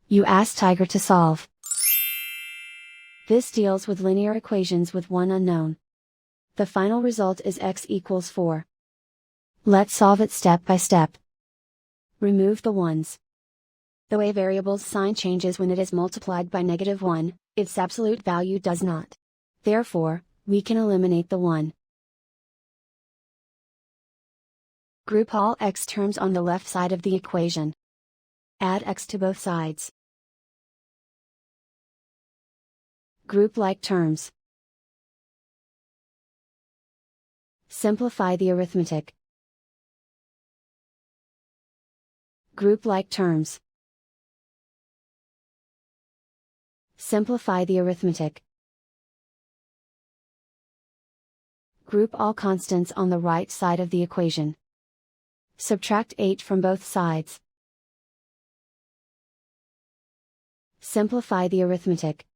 You ask Tiger to solve. This deals with linear equations with one unknown. The final result is x equals 4. Let's solve it step by step. Remove the ones. The way variable's sign changes when it is multiplied by -1, its absolute value does not. Therefore, we can eliminate the 1. Group all x terms on the left side of the equation. Add x to both sides. Group like terms. Simplify the arithmetic. Group like terms. Simplify the arithmetic. Group all constants on the right side of the equation. Subtract 8 from both sides. Simplify the arithmetic.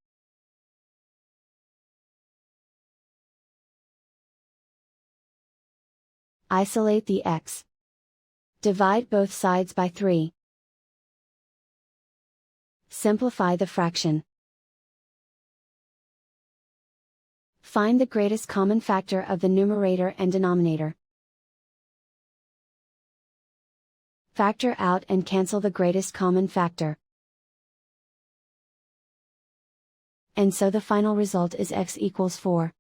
Isolate the x. Divide both sides by 3. Simplify the fraction. Find the greatest common factor of the numerator and denominator. Factor out and cancel the greatest common factor. And so the final result is x equals 4.